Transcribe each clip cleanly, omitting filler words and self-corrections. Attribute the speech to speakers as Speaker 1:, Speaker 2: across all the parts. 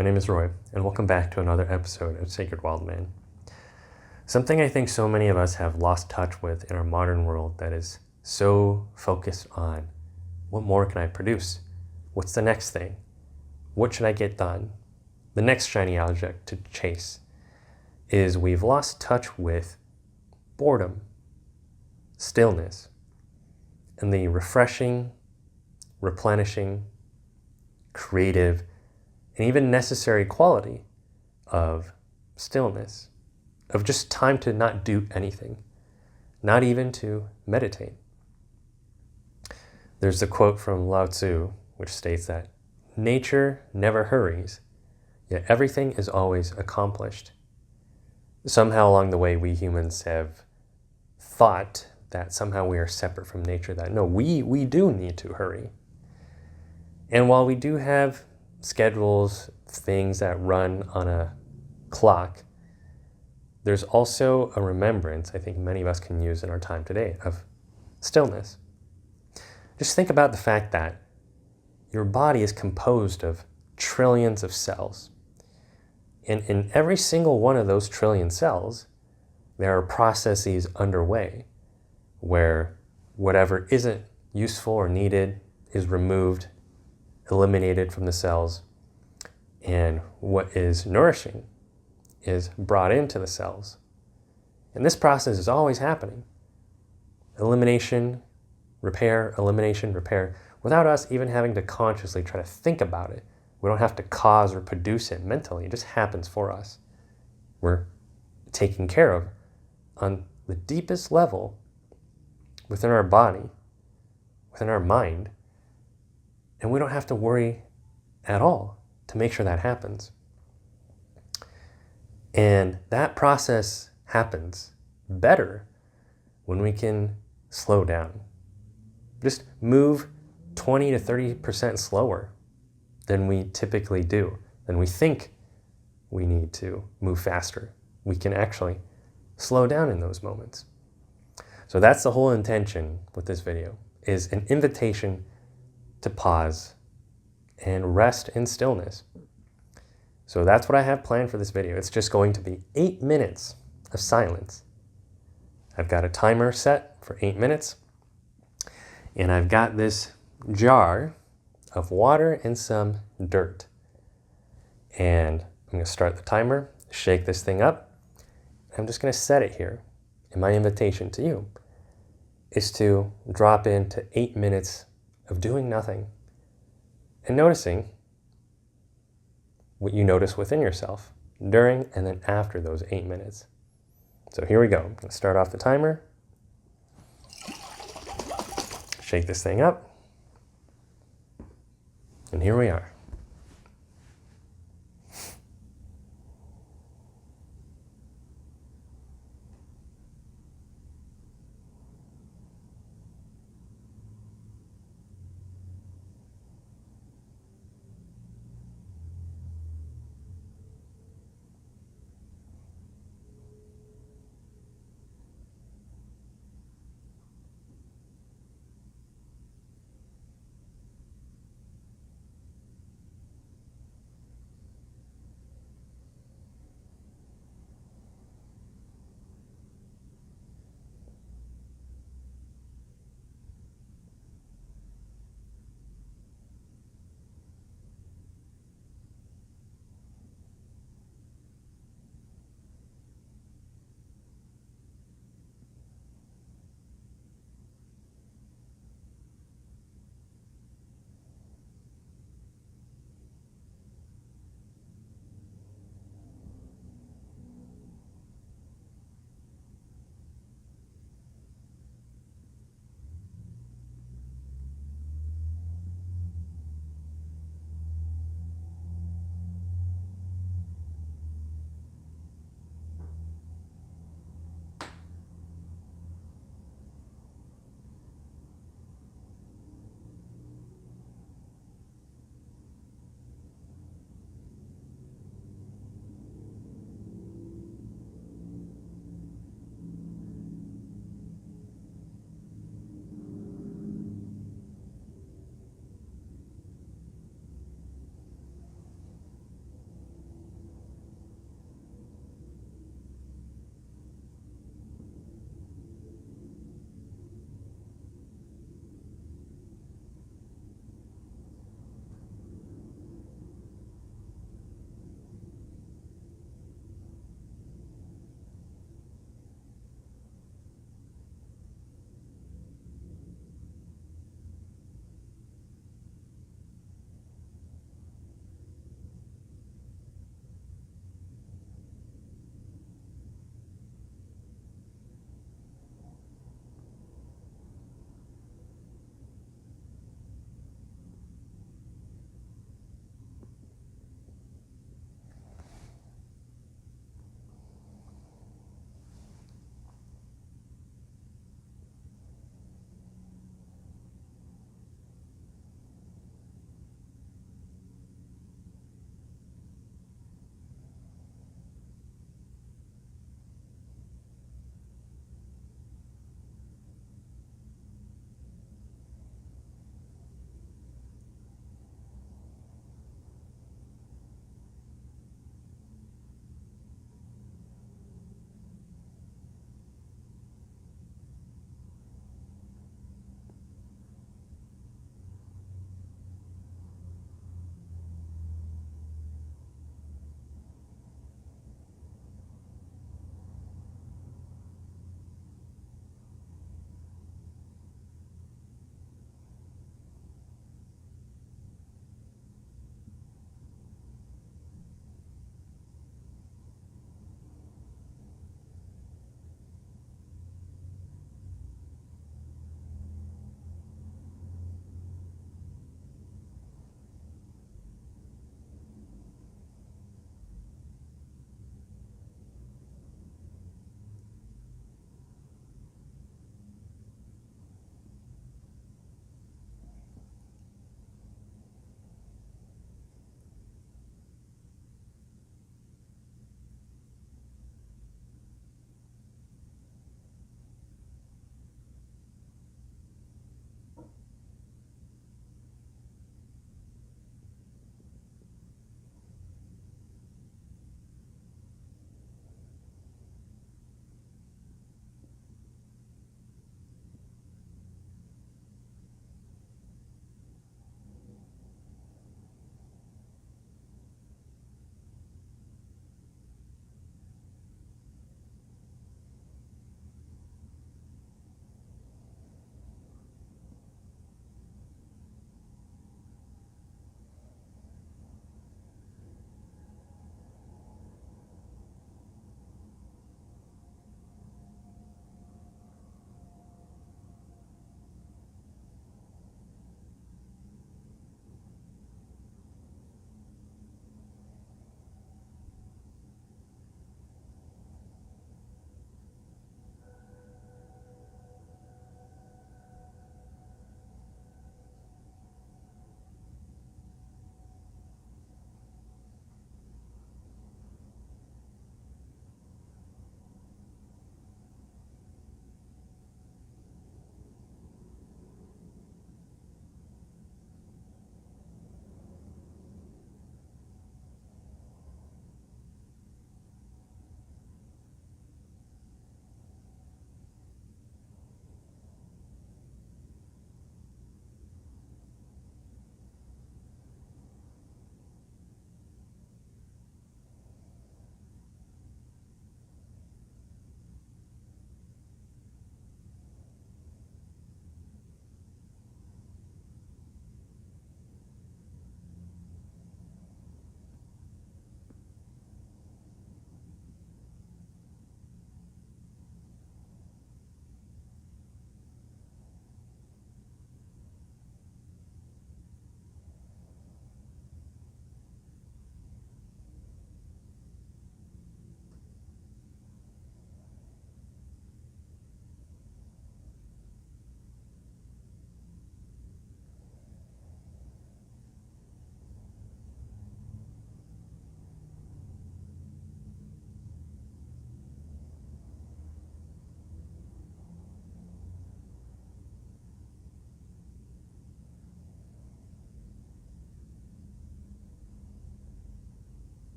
Speaker 1: My name is Roy, and welcome back to another episode of Sacred Wild Man. Something I think so many of us have lost touch with in our modern world that is so focused on what more can I produce? What's the next thing? What should I get done? The next shiny object to chase is we've lost touch with boredom, stillness, and the refreshing, replenishing, creative, and even necessary quality of stillness, of just time to not do anything, not even to meditate. There's a quote from Lao Tzu which states that nature never hurries, yet everything is always accomplished. Somehow along the way, we humans have thought that somehow we are separate from nature, that no, we do need to hurry. And while we do have schedules, things that run on a clock, there's also a remembrance I think many of us can use in our time today of stillness. Just think about the fact that your body is composed of trillions of cells. And in every single one of those trillion cells, there are processes underway where whatever isn't useful or needed is removed, eliminated from the cells, and what is nourishing is brought into the cells. And this process is always happening. Elimination, repair, elimination, repair, without us even having to consciously try to think about it. We don't have to cause or produce it mentally. It just happens for us. We're taken care of on the deepest level within our body, within our mind, and we don't have to worry at all to make sure that happens. And that process happens better when we can slow down. Just move 20 to 30% slower than we typically do, than we think we need to move faster. We can actually slow down in those moments. So that's the whole intention with this video, is an invitation to pause and rest in stillness. So that's what I have planned for this video. It's just going to be 8 minutes of silence. I've got a timer set for 8 minutes, and I've got this jar of water and some dirt. And I'm going to start the timer, shake this thing up. I'm just going to set it here. And my invitation to you is to drop into 8 minutes of doing nothing and noticing what you notice within yourself during and then after those 8 minutes. So here we go. I'm going to start off the timer. Shake this thing up. And here we are.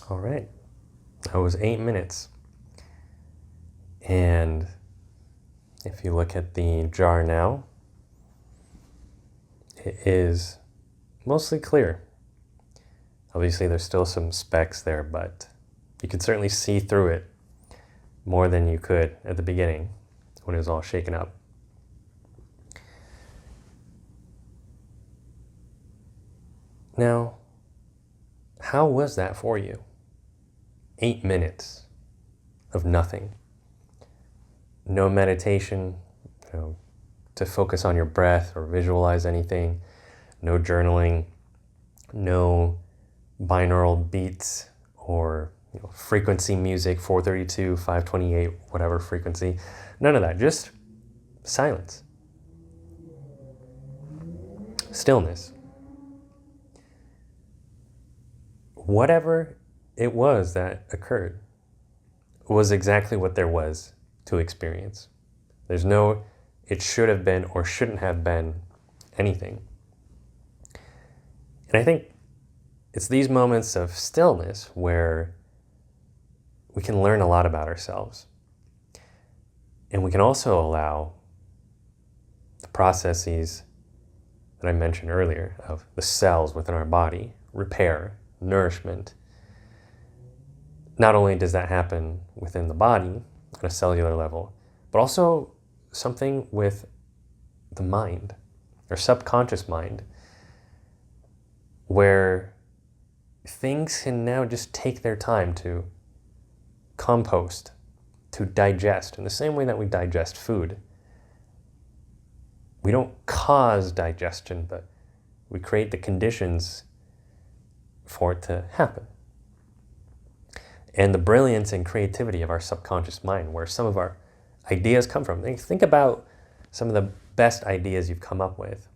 Speaker 1: All right, that was 8 minutes. And if you look at the jar now, it is mostly clear. Obviously, there's still some specks there, but you can certainly see through it more than you could at the beginning when it was all shaken up. Now, how was that for you? 8 minutes of nothing. No meditation, to focus on your breath or visualize anything. No journaling, no binaural beats or frequency music, 432, 528, whatever frequency. None of that, just silence. Stillness. Whatever it was that occurred was exactly what there was to experience. There's no it should have been or shouldn't have been anything. And I think it's these moments of stillness where we can learn a lot about ourselves. And we can also allow the processes that I mentioned earlier of the cells within our body, repair, nourishment. Not only does that happen within the body on a cellular level, but also something with the mind, or subconscious mind, where things can now just take their time to compost, to digest, in the same way that we digest food. We don't cause digestion, but we create the conditions for it to happen. And the brilliance and creativity of our subconscious mind, where some of our ideas come from. Think about some of the best ideas you've come up with.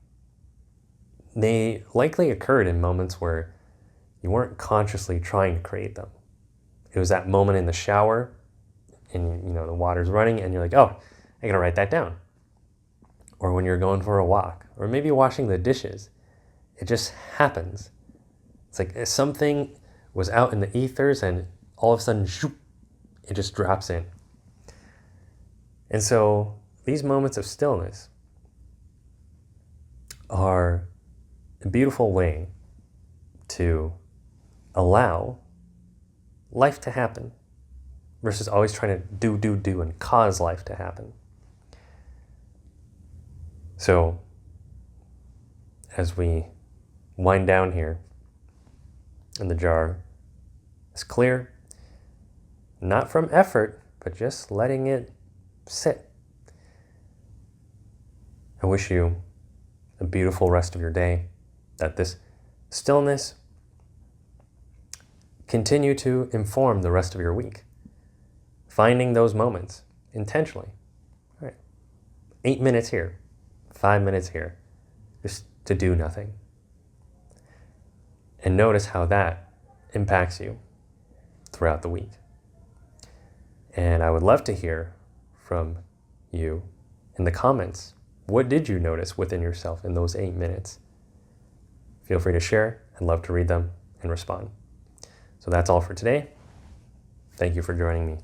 Speaker 1: They likely occurred in moments where you weren't consciously trying to create them. It was that moment in the shower and the water's running and you're like, oh, I gotta write that down. Or when you're going for a walk, or maybe washing the dishes. It just happens. It's like something was out in the ethers and all of a sudden, shoop, it just drops in. And so these moments of stillness are a beautiful way to allow life to happen versus always trying to do and cause life to happen. So as we wind down here and the jar is clear, not from effort, but just letting it sit. I wish you a beautiful rest of your day, that this stillness continue to inform the rest of your week. Finding those moments intentionally. All right, 8 minutes here, 5 minutes here, just to do nothing. And notice how that impacts you throughout the week. And I would love to hear from you in the comments. What did you notice within yourself in those 8 minutes? Feel free to share. I'd love to read them and respond. So that's all for today. Thank you for joining me.